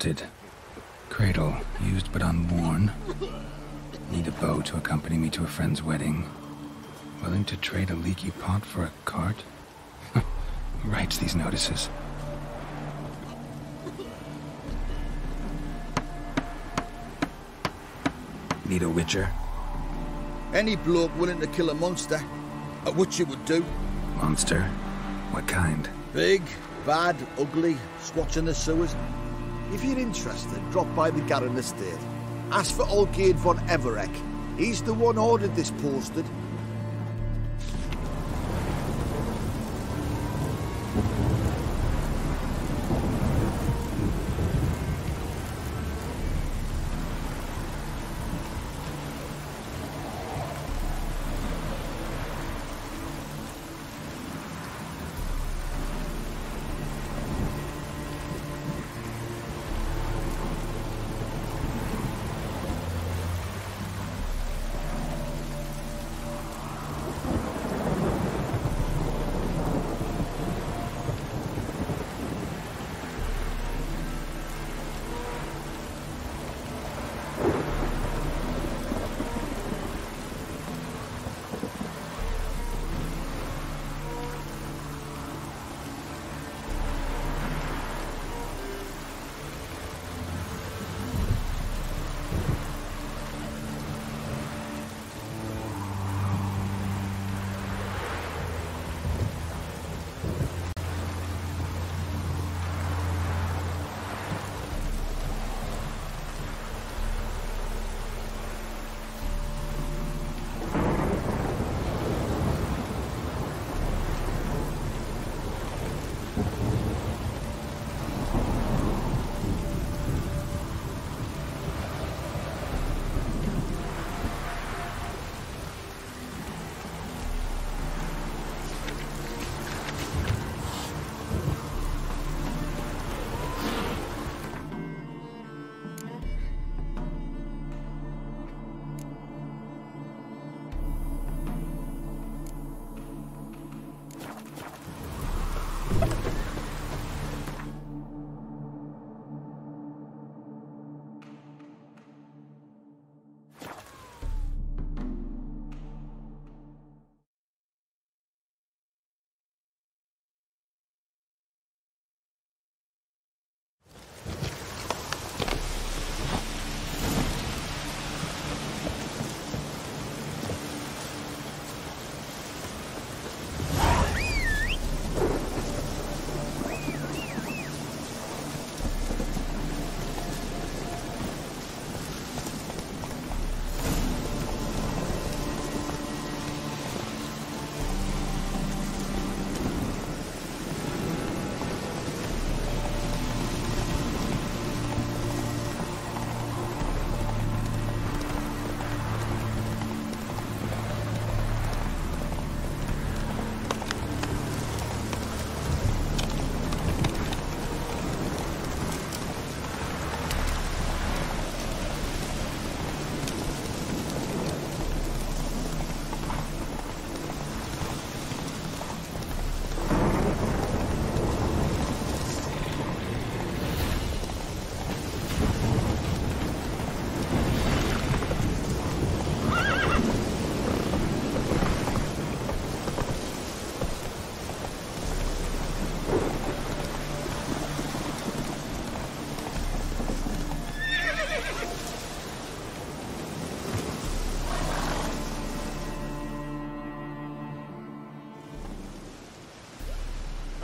melted. Cradle, used but unworn. Need a bow to accompany me to a friend's wedding. Willing to trade a leaky pot for a cart? Who writes these notices? Need a witcher? Any bloke willing to kill a monster, a witcher would do. Monster? What kind? Big, bad, ugly, squatching the sewers. If you're interested, drop by the Garren estate. Ask for Olgierd von Everec. He's the one ordered this posted.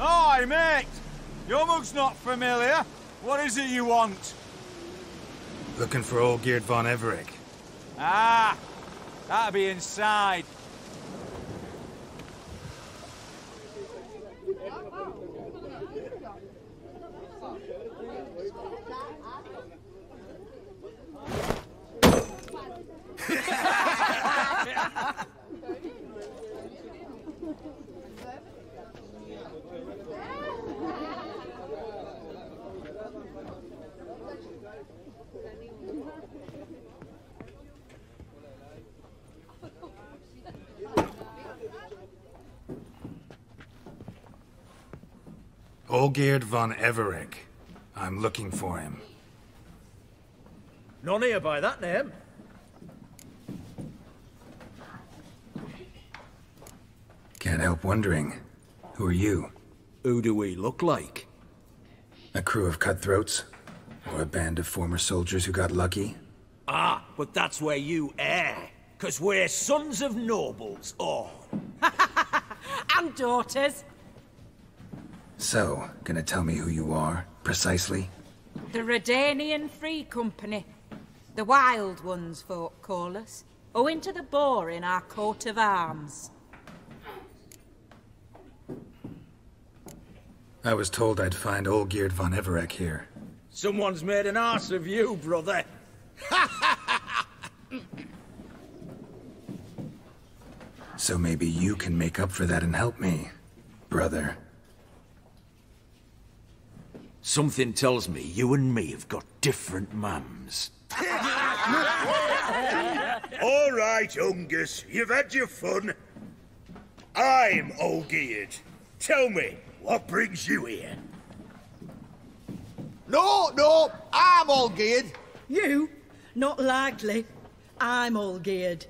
Hi, mate! Your mug's not familiar. What is it you want? Looking for Olgierd von Everec. Ah! That'll be inside. Olgierd von Everec. I'm looking for him. None here by that name. Can't help wondering. Who are you? Who do we look like? A crew of cutthroats? Or a band of former soldiers who got lucky? Ah, but that's where you err. 'Cause we're sons of nobles, all. And daughters. So, gonna tell me who you are, precisely? The Redanian Free Company. The Wild Ones, folk call us. Owing to the boar in our coat of arms. I was told I'd find Olgierd von Everec here. Someone's made an arse of you, brother. So maybe you can make up for that and help me, brother. Something tells me you and me have got different mums. All right, Ungus, you've had your fun. I'm Olgierd. Tell me, what brings you here? No, I'm Olgierd. You? Not likely. I'm all geared.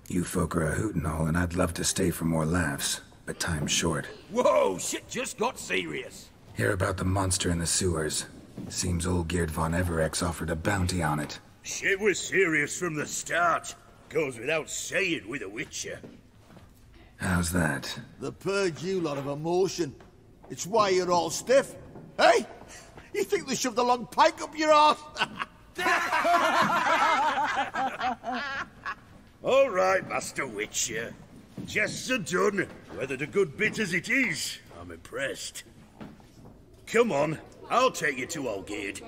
You folk are a hoot and all, and I'd love to stay for more laughs, but time's short. Whoa, shit just got serious. Hear about the monster in the sewers. Seems Olgierd von Everec's offered a bounty on it. Shit was serious from the start. Goes without saying with a Witcher. How's that? They purge you lot of emotion. It's why you're all stiff. Hey? You think they shoved a long pike up your arse? All right, Master Witcher. Jests are done. Whether the good bit as it is, I'm impressed. Come on, I'll take you to Olgierd.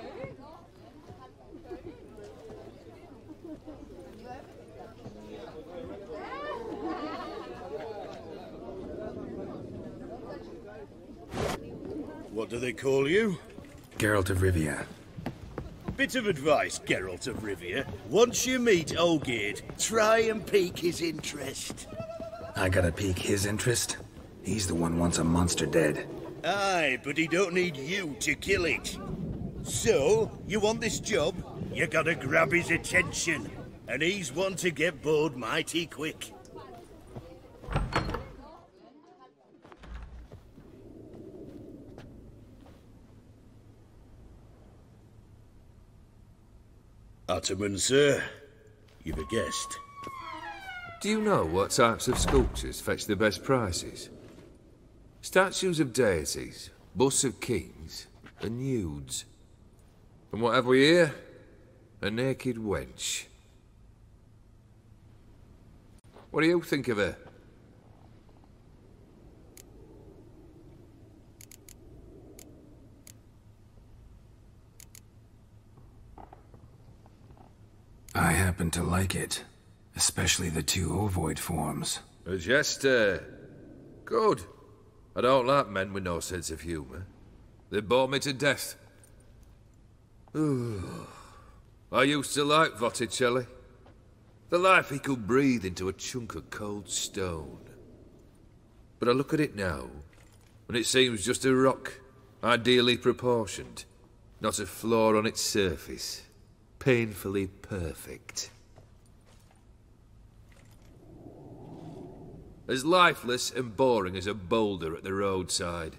What do they call you? Geralt of Rivia. Bit of advice, Geralt of Rivia. Once you meet Olgierd, try and pique his interest. I gotta pique his interest? He's the one wants a monster dead. Aye, but he don't need you to kill it. So, you want this job? You gotta grab his attention. And he's one to get bored mighty quick. Ataman, sir. You've a guest. Do you know what types of sculptures fetch the best prices? Statues of deities, busts of kings, and nudes. And what have we here? A naked wench. What do you think of her? I happen to like it. Especially the two ovoid forms. A jester. Good. I don't like men with no sense of humour. They bore me to death. I used to like Botticelli. The life he could breathe into a chunk of cold stone. But I look at it now, and it seems just a rock, ideally proportioned. Not a flaw on its surface. Painfully perfect. As lifeless and boring as a boulder at the roadside.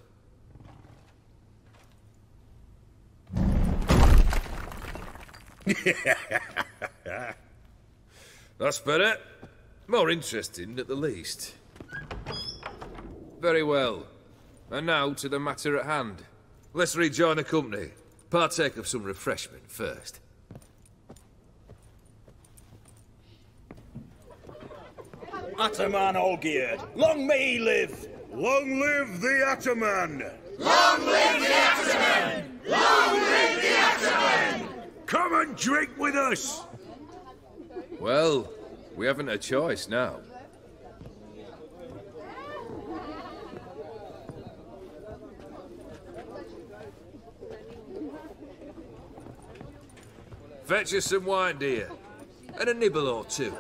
That's better. More interesting, at the least. Very well. And now to the matter at hand. Let's rejoin the company. Partake of some refreshment first. Ataman Olgierd, long may he live! Long live the Ataman! Long live the Ataman! Long live the Ataman! Come and drink with us! Well, we haven't a choice now. Fetch us some wine, dear. And a nibble or two.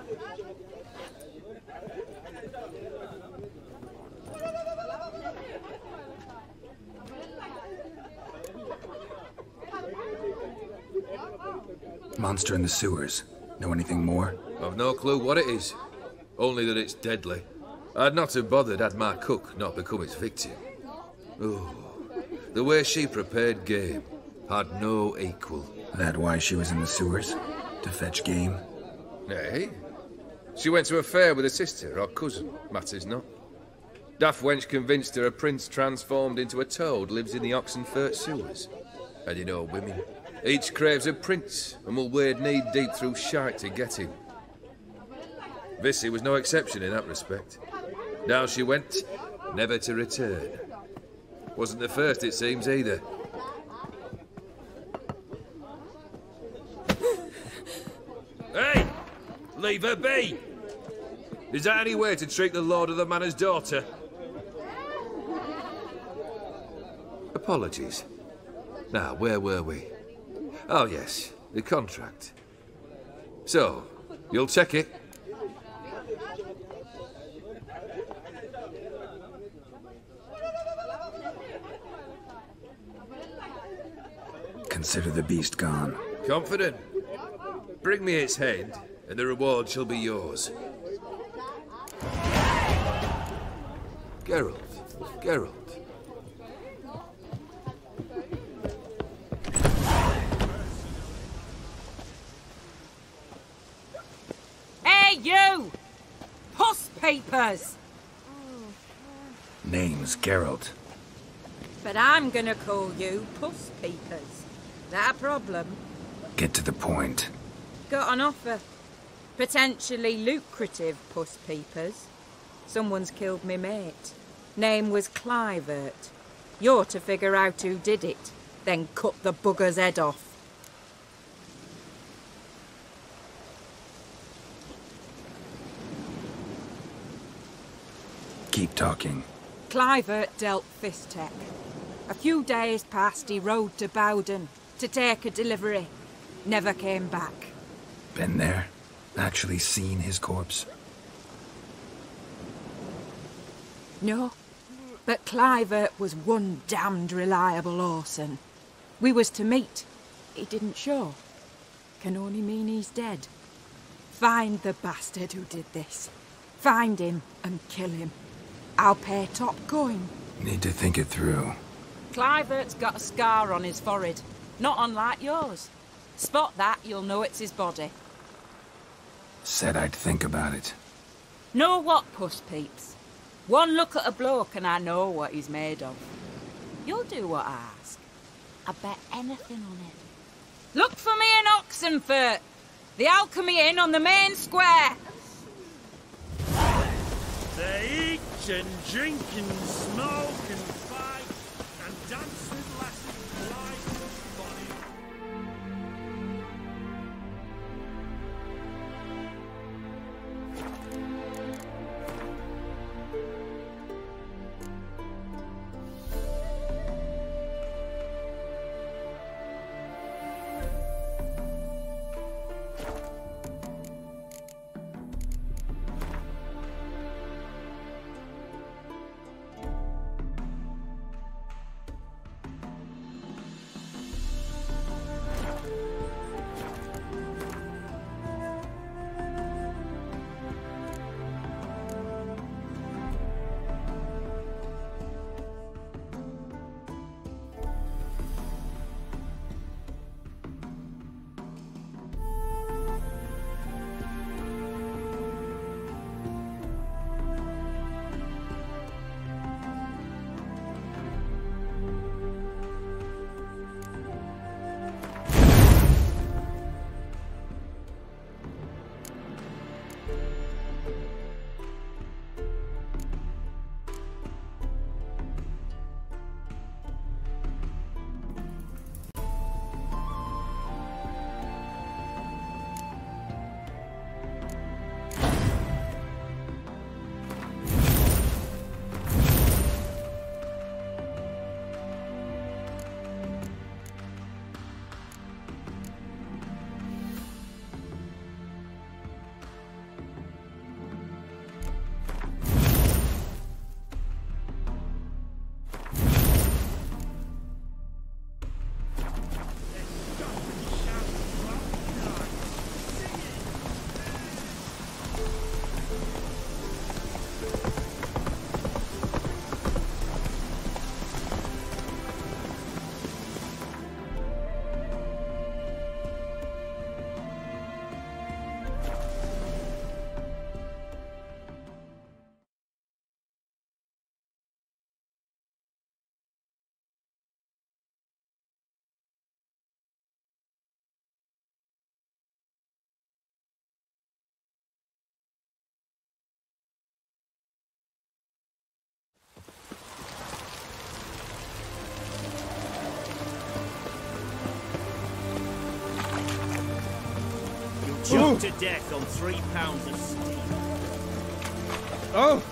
Monster in the sewers. Know anything more? I've no clue what it is. Only that it's deadly. I'd not have bothered had my cook not become its victim. Oh, the way she prepared game had no equal. That why she was in the sewers? To fetch game? Nay. She went to a fair with her sister or cousin, matters not. Daft wench convinced her a prince transformed into a toad lives in the Oxenfurt sewers. And you know women, each craves a prince and will wade knee-deep through shite to get him. Vissy was no exception in that respect. Down she went, never to return. Wasn't the first, it seems, either. Hey! Leave her be! Is that any way to treat the lord of the manor's daughter? Apologies. Now, where were we? Oh, yes, the contract. So, you'll check it? Consider the beast gone. Confident? Bring me its head, and the reward shall be yours. Geralt. Geralt. Hey, you! Puss papers! Name's Geralt. But I'm gonna call you Puss Peepers. That a problem? Get to the point. Got an offer. Potentially lucrative Puss Peepers. Someone's killed me mate. Name was Clivert. You're to figure out who did it, then cut the bugger's head off. Keep talking. Clivert dealt Fistech. A few days past, he rode to Bowden to take a delivery. Never came back. Been there? Actually seen his corpse? No, but Clivert was one damned reliable Orson. We was to meet. He didn't show. Can only mean he's dead. Find the bastard who did this. Find him and kill him. I'll pay top coin. Need to think it through. Clivert's got a scar on his forehead, not unlike yours. Spot that, you'll know it's his body. Said I'd think about it. Know what, Puss Peeps? One look at a bloke and I know what he's made of. You'll do what I ask. I bet anything on it. Look for me in Oxenfurt! The Alchemy Inn on the main square! They eat and drink and smoke and fight and dance with lasses blind and bonny. choked to death on 3 pounds of steam. Oh!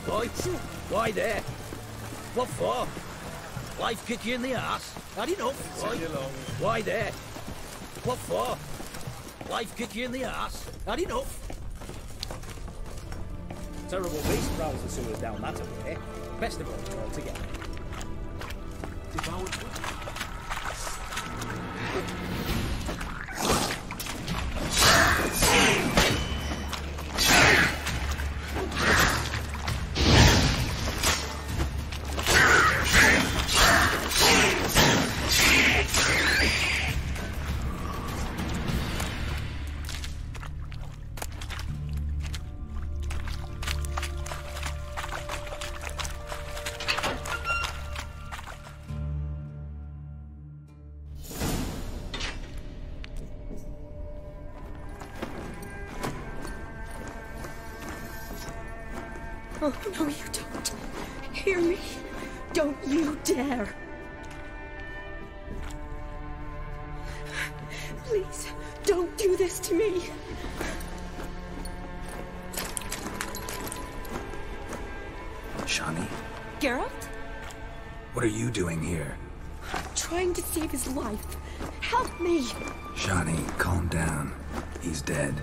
Right? Why there? What for? Life kick you in the ass? Had enough, right? Why there? What for? Life kick you in the ass? Had enough? Terrible beast prowls the sewers down that way. Best of all altogether. Devoured. Oh, no, you don't. Hear me? Don't you dare. Please, don't do this to me. Shani? Geralt? What are you doing here? Trying to save his life. Help me. Shani, calm down. He's dead.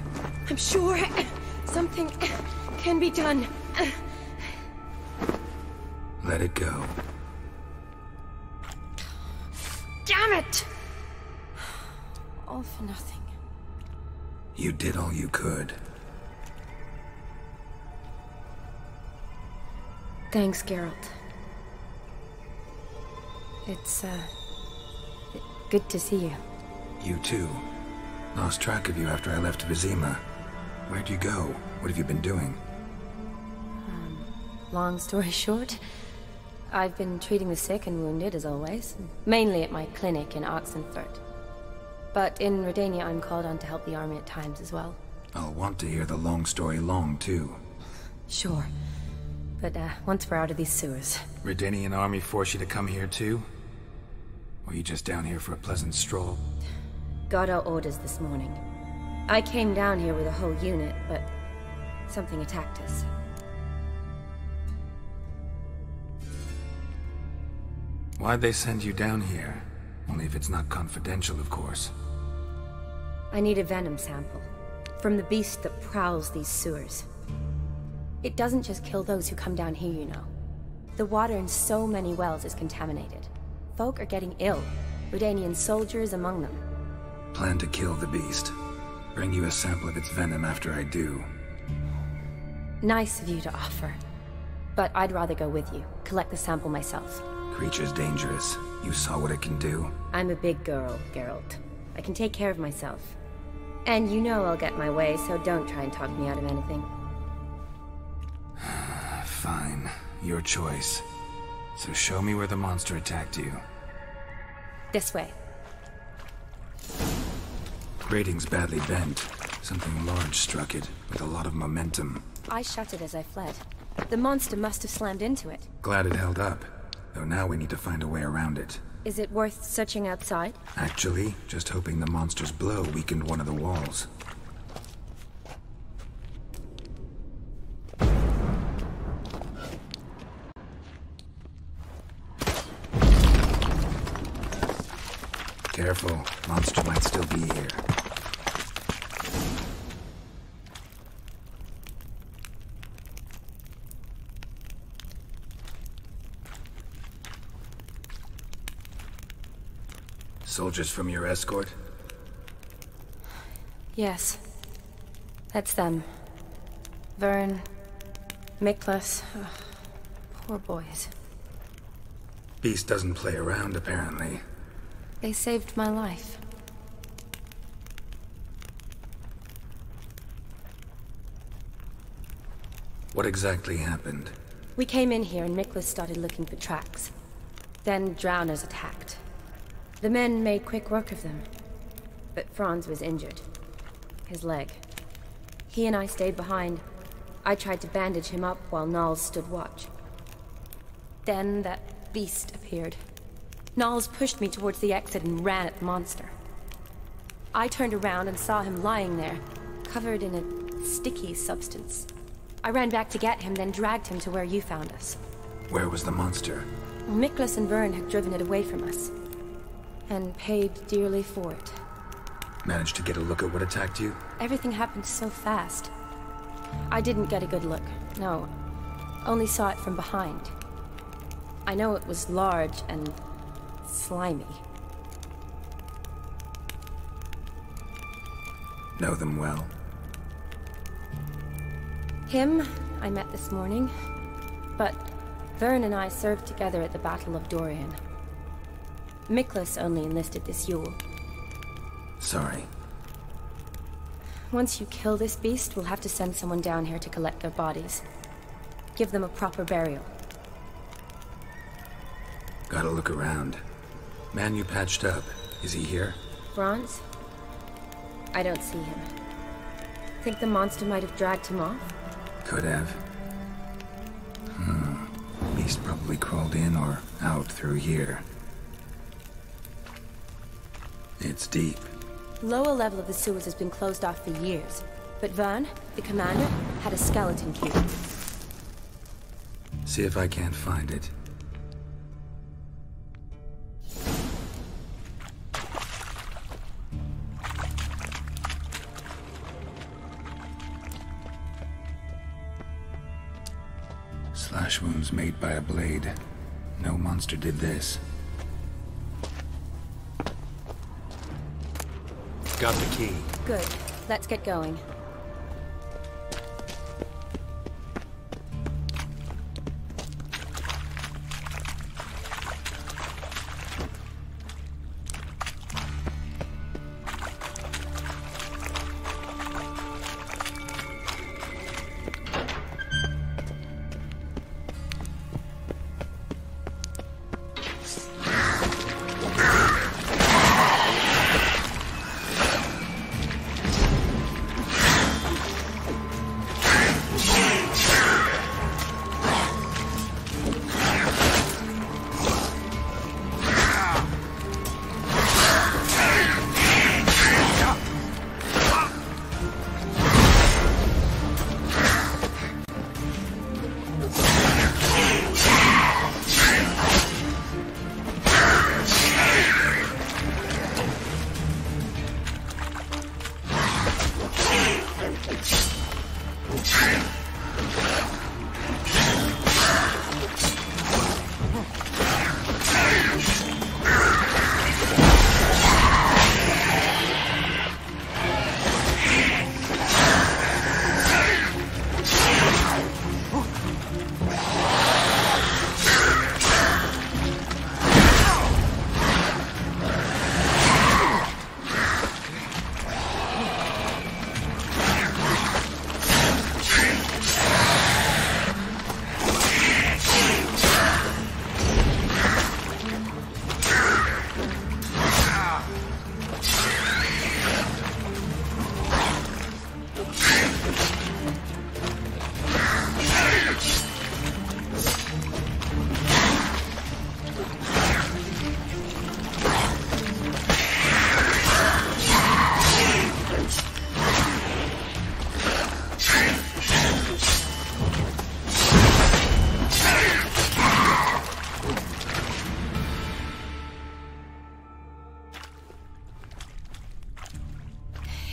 I'm sure something can be done. Let it go. Damn it! All for nothing. You did all you could. Thanks, Geralt. It's, good to see you. You too. Lost track of you after I left Vizima. Where'd you go? What have you been doing? Long story short, I've been treating the sick and wounded, as always. Mainly at my clinic in Oxenfurt. But in Redania, I'm called on to help the army at times as well. I'll want to hear the long story long, too. Sure. But, once we're out of these sewers... Redanian army force you to come here, too? Or you just down here for a pleasant stroll? Got our orders this morning. I came down here with a whole unit, but... something attacked us. Why'd they send you down here? Only if it's not confidential, of course. I need a venom sample. From the beast that prowls these sewers. It doesn't just kill those who come down here, you know. The water in so many wells is contaminated. Folk are getting ill. Redanian soldiers among them. Plan to kill the beast. Bring you a sample of its venom after I do. Nice of you to offer. But I'd rather go with you. Collect the sample myself. Creature's dangerous. You saw what it can do. I'm a big girl, Geralt. I can take care of myself. And you know I'll get my way, so don't try and talk me out of anything. Fine. Your choice. So show me where the monster attacked you. This way. Grating's badly bent. Something large struck it, with a lot of momentum. I shut it as I fled. The monster must have slammed into it. Glad it held up. Though now we need to find a way around it. Is it worth searching outside? Actually, just hoping the monster's blow weakened one of the walls. Careful, monster might still be here. Soldiers from your escort? Yes. That's them. Vern, Miklas. Oh, poor boys. Beast doesn't play around, apparently. They saved my life. What exactly happened? We came in here and Miklas started looking for tracks. Then drowners attacked. The men made quick work of them. But Franz was injured. His leg. He and I stayed behind. I tried to bandage him up while Nals stood watch. Then that beast appeared. Knowles pushed me towards the exit and ran at the monster. I turned around and saw him lying there, covered in a sticky substance. I ran back to get him, then dragged him to where you found us. Where was the monster? Miklas and Vern had driven it away from us. And paid dearly for it. Managed to get a look at what attacked you? Everything happened so fast. I didn't get a good look, no. Only saw it from behind. I know it was large and slimy. Know them well? Him, I met this morning. But Vern and I served together at the Battle of Dorian. Miklas only enlisted this Yule. Sorry. Once you kill this beast, we'll have to send someone down here to collect their bodies. Give them a proper burial. Gotta look around. Man you patched up, is he here? Franz? I don't see him. Think the monster might have dragged him off? Could have. Beast probably crawled in or out through here. It's deep. Lower level of the sewers has been closed off for years. But Vern, the commander, had a skeleton key. See if I can't find it. Slash wounds made by a blade. No monster did this. Got the key. Good. Let's get going.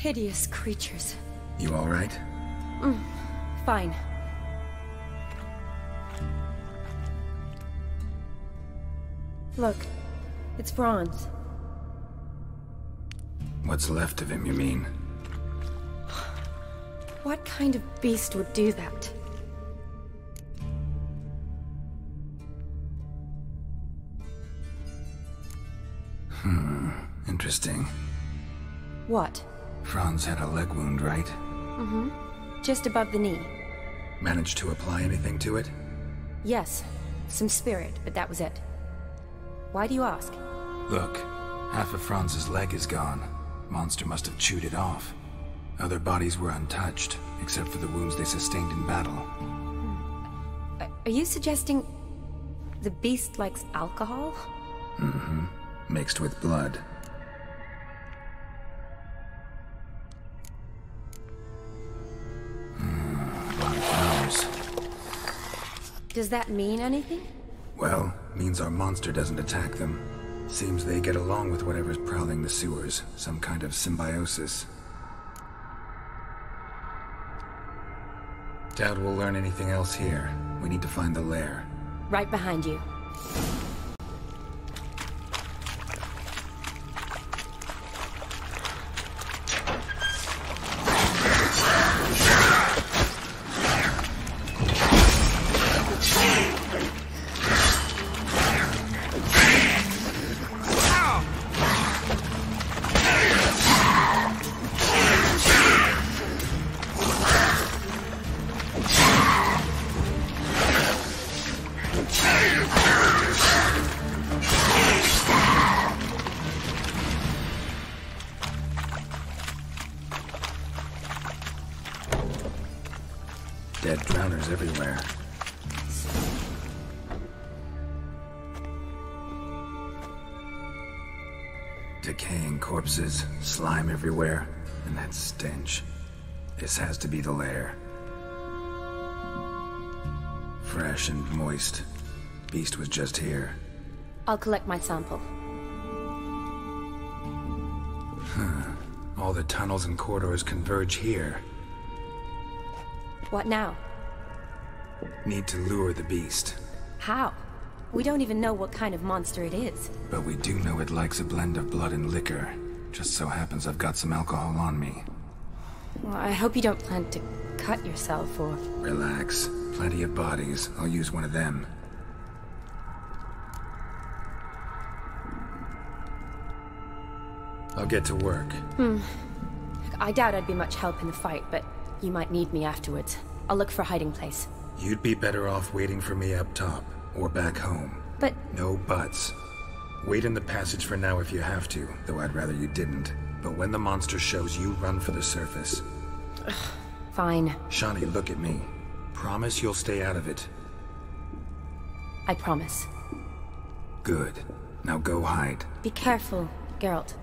Hideous creatures. You all right? Fine. Look, it's Franz. What's left of him, you mean? What kind of beast would do that? Interesting. What? Franz had a leg wound, right? Just above the knee. Managed to apply anything to it? Yes. Some spirit, but that was it. Why do you ask? Look, half of Franz's leg is gone. Monster must have chewed it off. Other bodies were untouched, except for the wounds they sustained in battle. Are you suggesting the beast likes alcohol? Mm-hmm. Mixed with blood. A lot of flowers. Does that mean anything? Well, means our monster doesn't attack them. Seems they get along with whatever's prowling the sewers. Some kind of symbiosis. Doubt we'll learn anything else here. We need to find the lair. Right behind you. Dead drowners everywhere. Decaying corpses, slime everywhere, and that stench. This has to be the lair. Fresh and moist. Beast was just here. I'll collect my sample. All the tunnels and corridors converge here. What now? Need to lure the beast. How? We don't even know what kind of monster it is. But we do know it likes a blend of blood and liquor. Just so happens I've got some alcohol on me. Well, I hope you don't plan to cut yourself or... Relax. Plenty of bodies. I'll use one of them. I'll get to work. I doubt I'd be much help in the fight, but you might need me afterwards. I'll look for a hiding place. You'd be better off waiting for me up top, or back home. But... No buts. Wait in the passage for now if you have to, though I'd rather you didn't. But when the monster shows, you run for the surface. Fine. Shani, look at me. Promise you'll stay out of it. I promise. Good. Now go hide. Be careful, Geralt.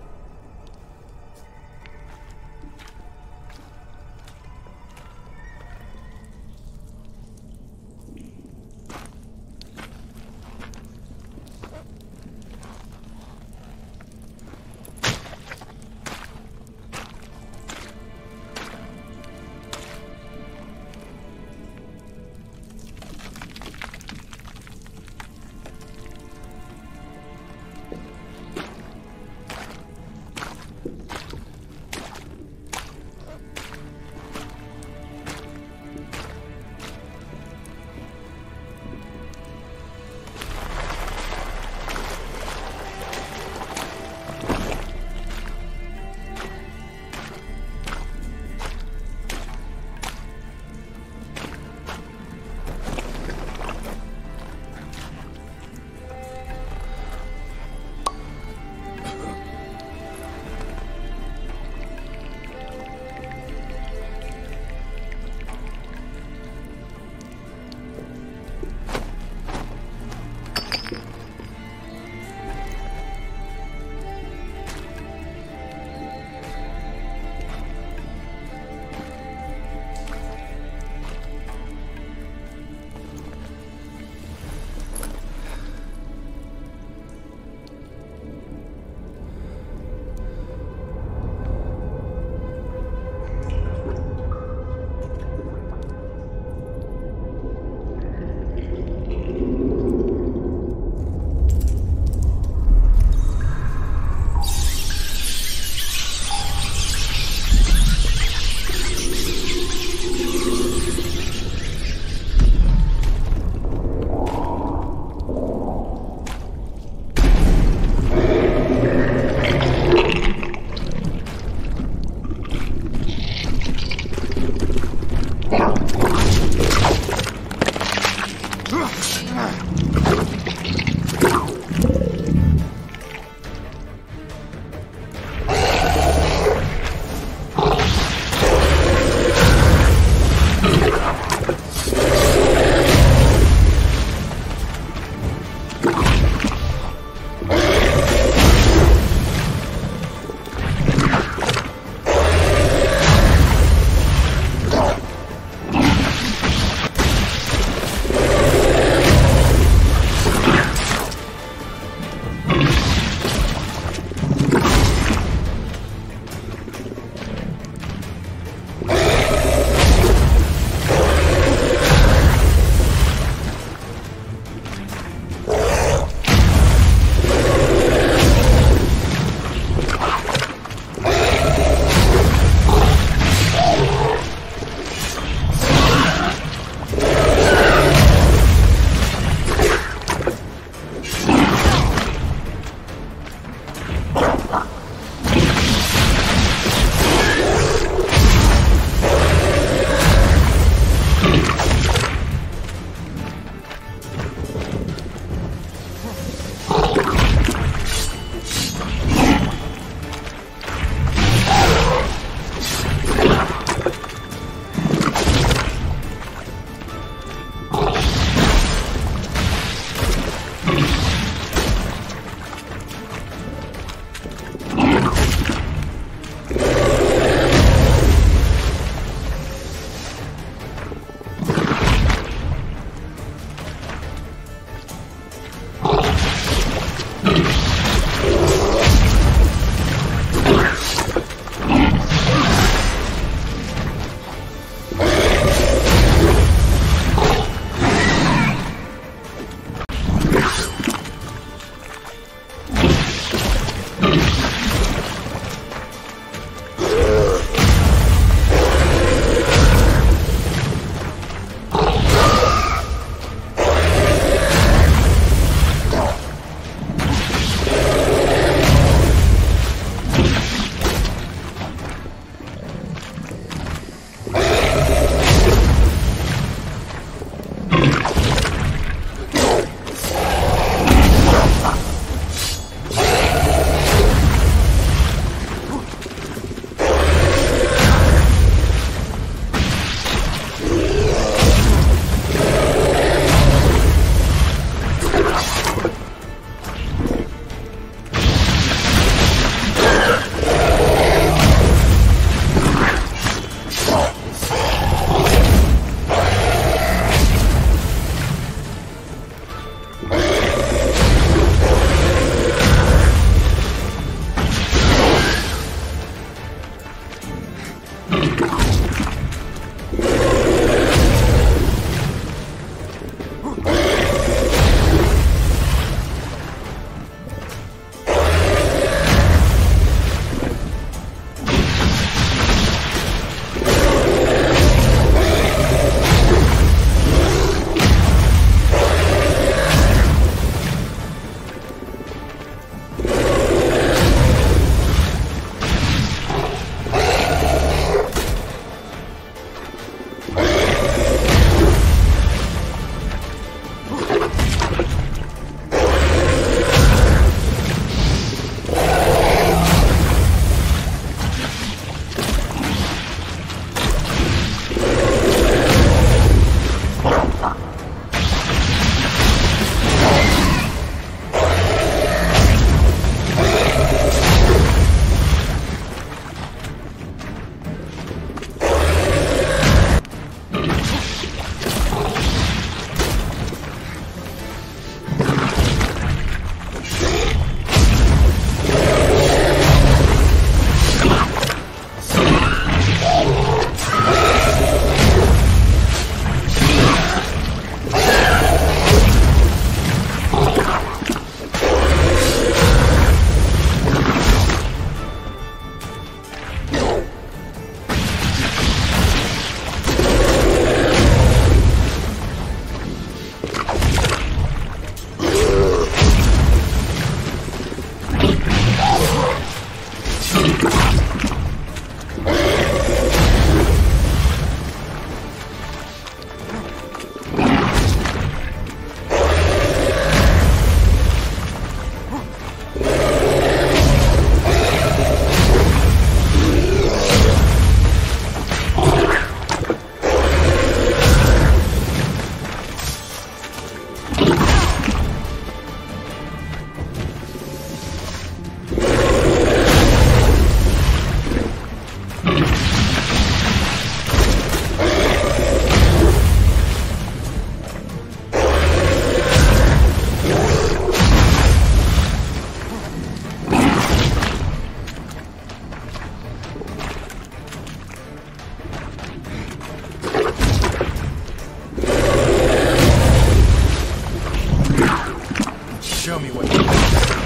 Show me what you got.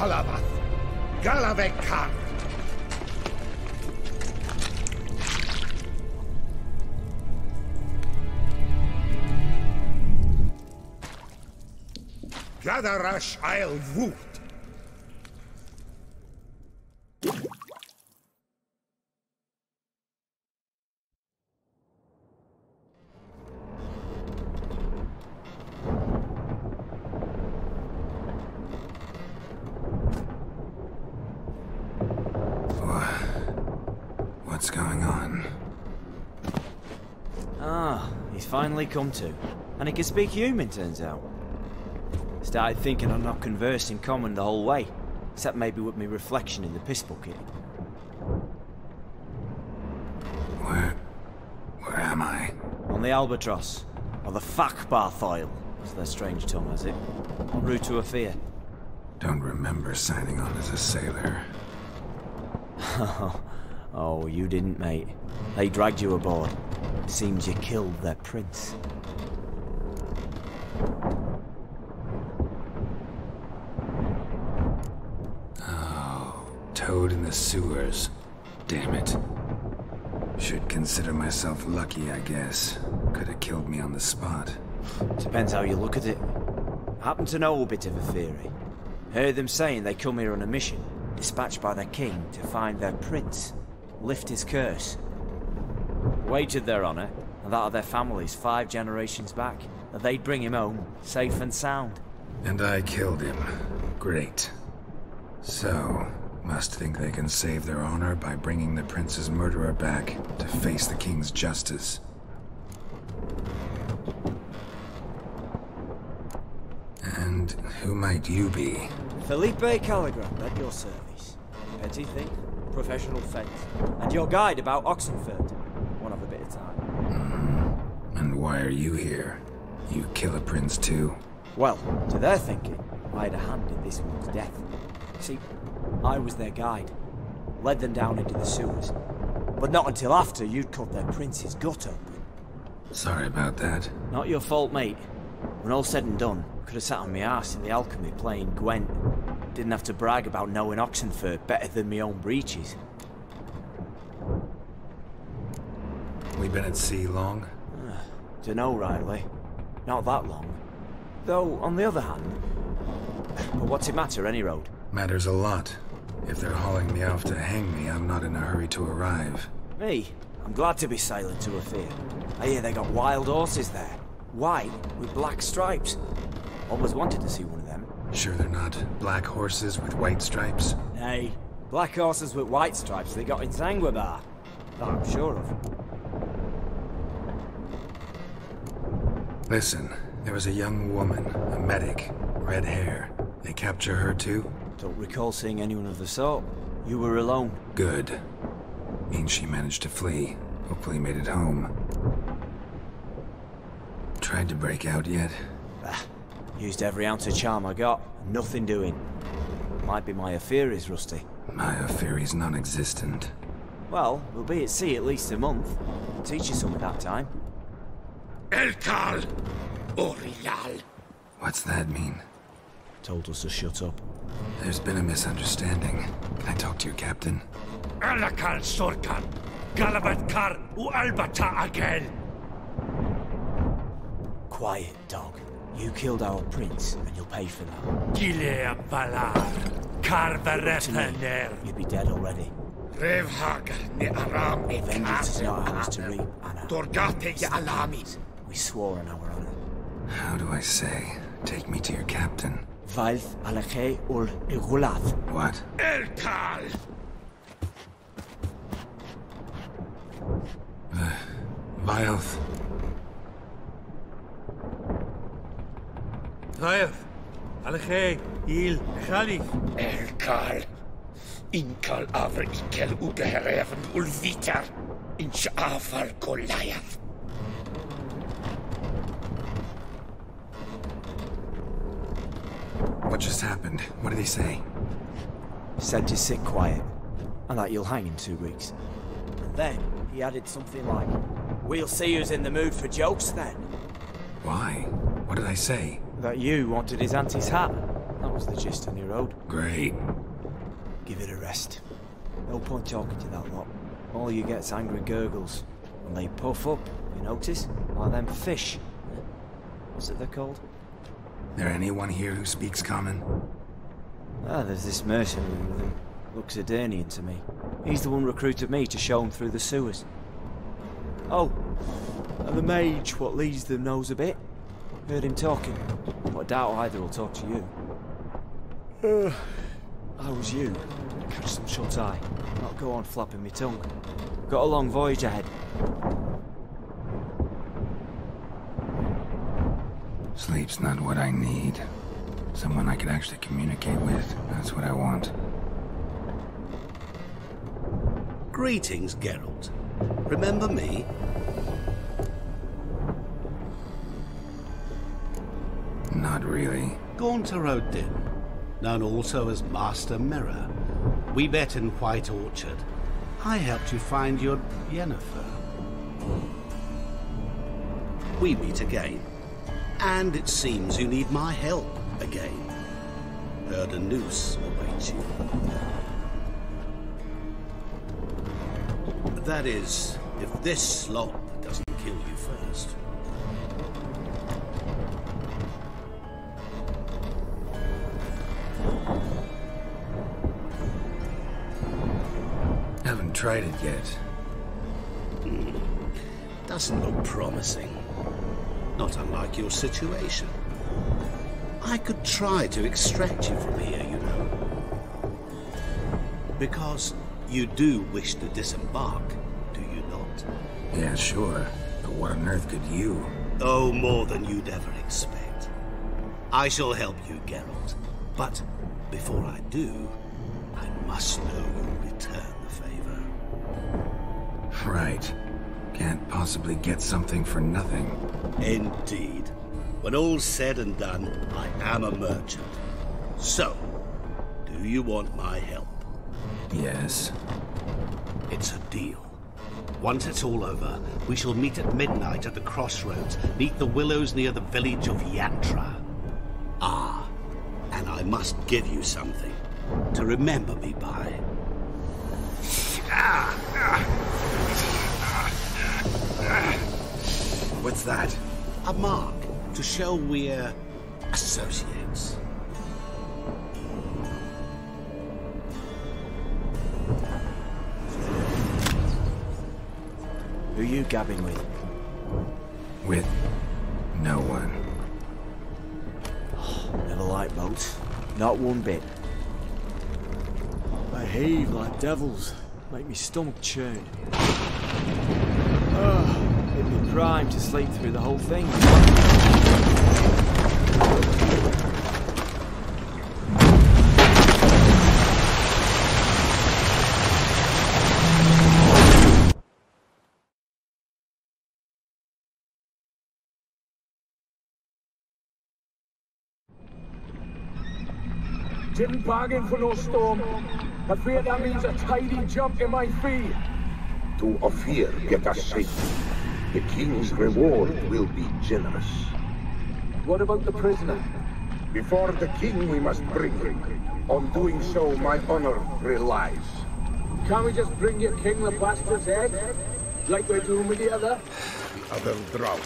Halavath, Galavekar. Gadarash I'll Woot. What's going on? Ah, he's finally come to. And he can speak human, turns out. Started thinking I'd not conversed in common the whole way, except maybe with me reflection in the piss bucket. Where am I? On the Albatross, or the Fakbarth Isle, as their strange tongue has it. En route to Afir. Don't remember signing on as a sailor. Oh, you didn't, mate. They dragged you aboard. Seems you killed their prince. Oh, toad in the sewers. Damn it. Should consider myself lucky, I guess. Could have killed me on the spot. Depends how you look at it. Happen to know a bit of a theory. Heard them saying they come here on a mission, dispatched by their king to find their prince. Lift his curse. Wagered their honour, and that of their families 5 generations back, that they'd bring him home, safe and sound. And I killed him. Great. So, must think they can save their honor by bringing the prince's murderer back to face the king's justice. And who might you be? Felipe Caligrand, at your service. Petty thief, professional fence, and your guide about Oxenfurt. One of a bit of time. And why are you here? You kill a prince too? Well, to their thinking, I had a hand in this one's death. See, I was their guide. Led them down into the sewers. But not until after you'd cut their prince's gut open. Sorry about that. Not your fault, mate. When all said and done, I could have sat on my arse in the alchemy playing Gwent. Didn't have to brag about knowing Oxenford better than my own breeches. We been at sea long? Dunno, rightly. Not that long. Though, on the other hand... But what's it matter, any road? Matters a lot. If they're hauling me off to hang me, I'm not in a hurry to arrive. Me? I'm glad to be sailing to Ophir. I hear they got wild horses there. White with black stripes. Always wanted to see one of them. Sure they're not black horses with white stripes? Hey, black horses with white stripes they got in Zangwabar. That I'm sure of. Listen, there was a young woman, a medic, red hair. They capture her too? Don't recall seeing anyone of the sort. You were alone. Good. Means she managed to flee. Hopefully made it home. Tried to break out yet? Used every ounce of charm I got. Nothing doing. Might be my Ophiri's rusty. My Ophiri's non-existent. Well, we'll be at sea at least a month. Teach you some at that time. Elkal! Orial! What's that mean? Told us to shut up. There's been a misunderstanding. Can I talk to your captain? Alakal Sorkan! Galabat Kar u Albata Agel! Quiet, dog. You killed our prince, and you'll pay for that. Gilea Balar! Karvarepaner! You'd be dead already. Revhag ne Aram e Vengeance is not ours to reap, Anna. Dorgate ya Alamis! We swore on our honor. How do I say? Take me to your captain. Valth Alakhe ul Igulath. What? Elkal! Vilth. Vilth. Alakhe. Il. Khalif. Elkal. Inkal Avr Ikel Ugehereven Ulvitar. Inch Afar Goliath. What just happened? What did he say? Said to sit quiet, and that you'll hang in 2 weeks. And then he added something like, "We'll see who's in the mood for jokes then." Why? What did I say? That you wanted his auntie's hat. That was the gist on your road. Great. Give it a rest. No point talking to that lot. All you get's angry gurgles. When they puff up, you notice? Like them fish. What's it they're called? There anyone here who speaks common? There's this mercenary with him. Looks Adernian to me. He's the one recruited me to show him through the sewers. Oh, and the mage what leads them knows a bit. Heard him talking, but I doubt either will talk to you. How was you? Catch some shut-eye. Not go on flapping me tongue. Got a long voyage ahead. Sleep's not what I need. Someone I could actually communicate with. That's what I want. Greetings, Geralt. Remember me? Not really. Gaunter O'Din, known also as Master Mirror. We met in White Orchard. I helped you find your Yennefer. We meet again. And it seems you need my help again. Heard a noose awaits you. That is, if this slop doesn't kill you first. Haven't tried it yet. Doesn't look promising. Not unlike your situation. I could try to extract you from here, you know. Because you do wish to disembark, do you not? Yeah, sure. But what on earth could you? Oh, more than you'd ever expect. I shall help you, Geralt. But before I do, I must know you'll return the favor. Right. Can't possibly get something for nothing. Indeed. When all's said and done, I am a merchant. So, do you want my help? Yes. It's a deal. Once it's all over, we shall meet at midnight at the crossroads, neath the willows near the village of Yantra. Ah, and I must give you something to remember me by. What's that? A mark to show we're associates. Who you gabbing with? With no one. Never liked boats. Not one bit. They heave like devils. Make me stomach churn. It'd be prime to sleep through the whole thing. Didn't bargain for no storm. I fear that means a tidy jump in my fee. To Ophir get us safely. The king's reward will be generous. What about the prisoner? Before the king we must bring him. On doing so, my honor relies. Can't we just bring your king the bastard's head? Like we're doing with the other? The other drowned.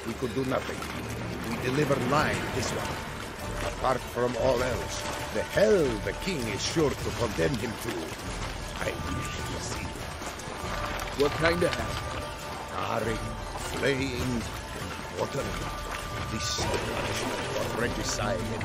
We could do nothing. We deliver nine this one. Apart from all else, the hell the king is sure to condemn him to. I wish to see that. What kind of hell? Carring, flaying, and watering. This is the punishment for regicide and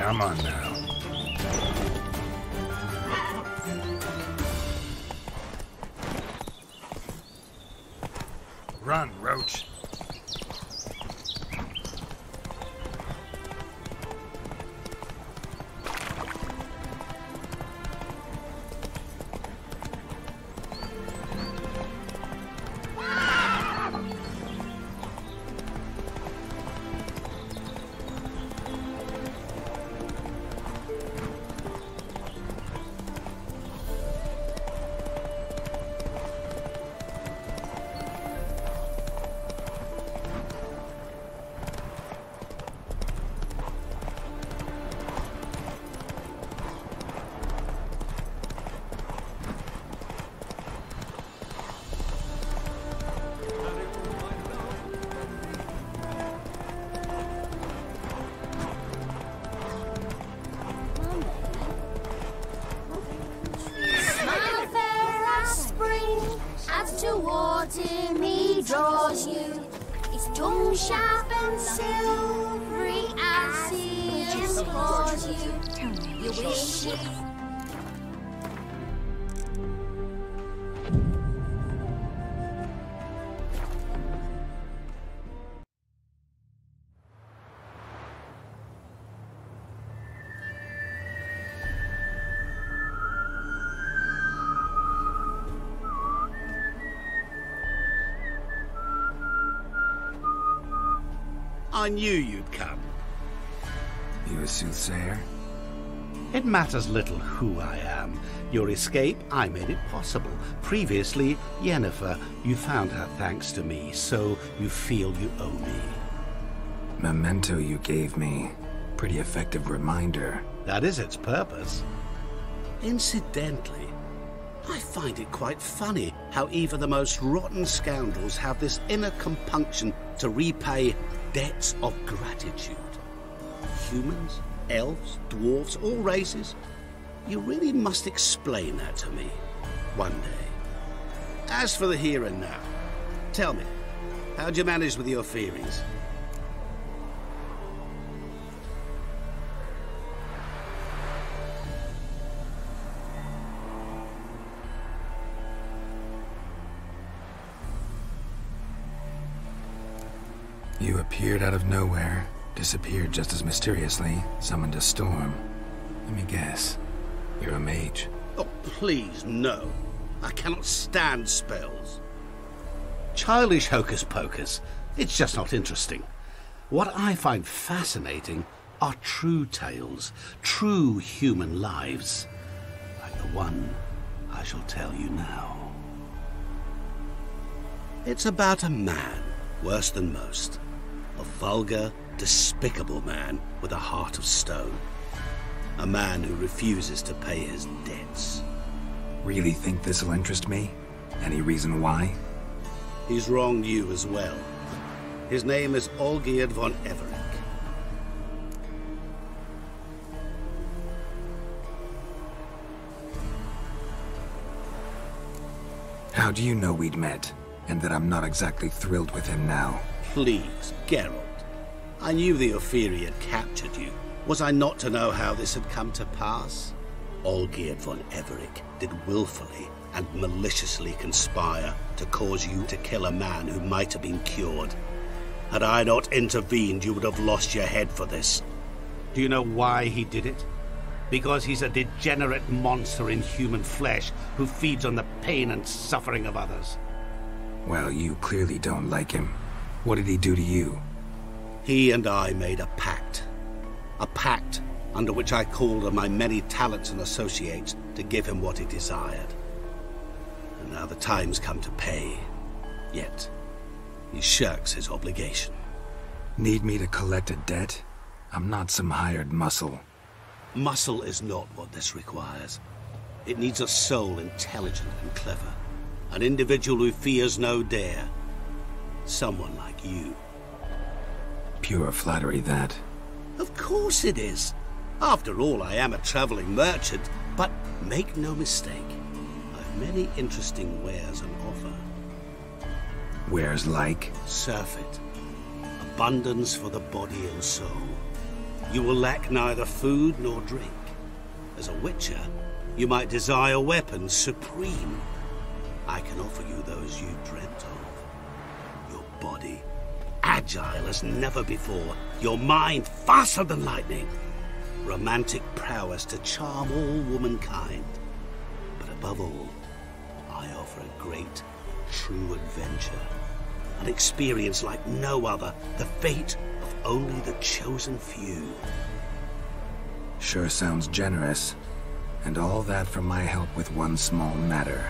Come on now. Run, Roach. Towards him he draws you. His tongue sharp and silvery as he implores you. You wish it. I knew you'd come. You a soothsayer? It matters little who I am. Your escape, I made it possible. Previously, Yennefer, you found her thanks to me, so you feel you owe me. Memento you gave me. Pretty effective reminder. That is its purpose. Incidentally, I find it quite funny how even the most rotten scoundrels have this inner compunction to repay debts of gratitude. Humans, elves, dwarves, all races. You really must explain that to me one day. As for the here and now, tell me, how'd you manage with your feelings? You appeared out of nowhere, disappeared just as mysteriously, summoned a storm. Let me guess. You're a mage. Oh, please, no. I cannot stand spells. Childish hocus-pocus. It's just not interesting. What I find fascinating are true tales, true human lives, like the one I shall tell you now. It's about a man, worse than most. A vulgar, despicable man with a heart of stone. A man who refuses to pay his debts. Really think this'll interest me? Any reason why? He's wronged you as well. His name is Olgierd von Everec. How do you know we'd met, and that I'm not exactly thrilled with him now? Please, Geralt. I knew the Ophiri had captured you. Was I not to know how this had come to pass? Olgierd von Everec did willfully and maliciously conspire to cause you to kill a man who might have been cured. Had I not intervened, you would have lost your head for this. Do you know why he did it? Because he's a degenerate monster in human flesh who feeds on the pain and suffering of others. Well, you clearly don't like him. What did he do to you? He and I made a pact. A pact under which I called on my many talents and associates to give him what he desired. And now the time's come to pay. Yet, he shirks his obligation. Need me to collect a debt? I'm not some hired muscle. Muscle is not what this requires. It needs a soul intelligent and clever. An individual who fears no dare. Someone like you. Pure flattery, that. Of course it is. After all, I am a traveling merchant, but make no mistake. I've many interesting wares on offer. Wares like? Surfeit. Abundance for the body and soul. You will lack neither food nor drink. As a witcher, you might desire weapons supreme. I can offer you those you dreamt of. agile as never before, your mind faster than lightning, romantic prowess to charm all womankind. But above all, I offer a great, true adventure, an experience like no other, the fate of only the chosen few. Sure sounds generous. And all that for my help with one small matter.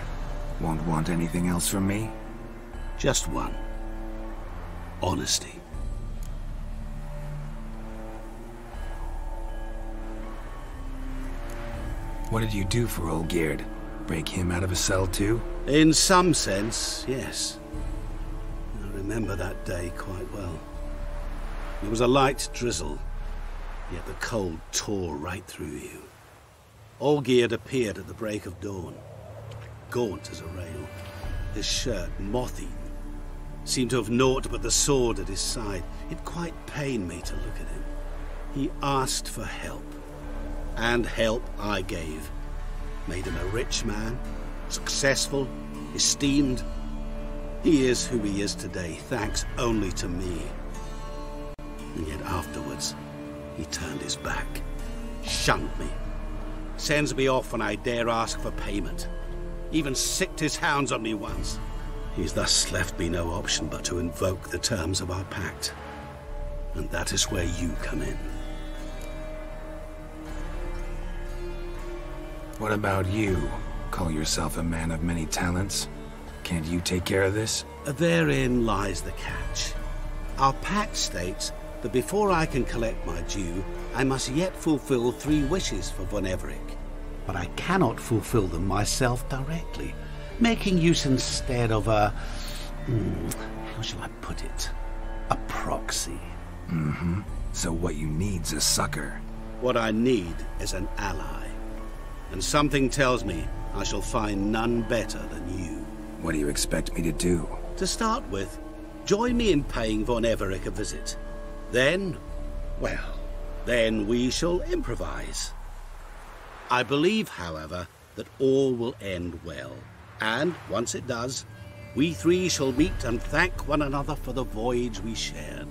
Won't want anything else from me? Just one. Honesty. What did you do for Olgierd? Break him out of a cell too? In some sense, yes. I remember that day quite well. It was a light drizzle, yet the cold tore right through you. Olgierd appeared at the break of dawn, gaunt as a rail, his shirt moth-eaten, seemed to have naught but the sword at his side. It quite pained me to look at him. He asked for help, and help I gave. Made him a rich man, successful, esteemed. He is who he is today, thanks only to me. And yet afterwards, he turned his back, shunned me, sends me off when I dare ask for payment. Even sicked his hounds on me once. He's thus left me no option but to invoke the terms of our pact. And that is where you come in. What about you? Call yourself a man of many talents? Can't you take care of this? Therein lies the catch. Our pact states that before I can collect my due, I must yet fulfill 3 wishes for Von Everec. But I cannot fulfill them myself directly, making use instead of a... how shall I put it? A proxy. Mm-hmm. So what you need's a sucker. What I need is an ally. And something tells me I shall find none better than you. What do you expect me to do? To start with, join me in paying Von Everec a visit. Then, well, then we shall improvise. I believe, however, that all will end well. And, once it does, we 3 shall meet and thank one another for the voyage we shared.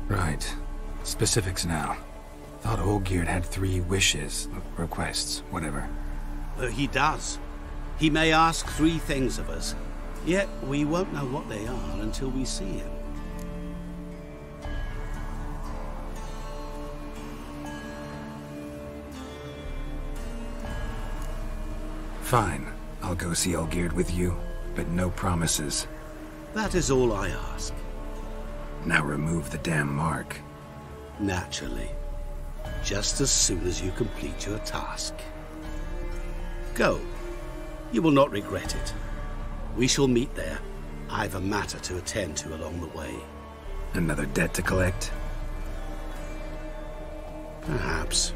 Right. Specifics now. Thought Olgierd had 3 wishes, requests, whatever. He does. He may ask 3 things of us, yet we won't know what they are until we see him. Fine. I'll go see Olgierd with you, but no promises. That is all I ask. Now remove the damn mark. Naturally. Just as soon as you complete your task. Go. You will not regret it. We shall meet there. I've a matter to attend to along the way. Another debt to collect? Perhaps.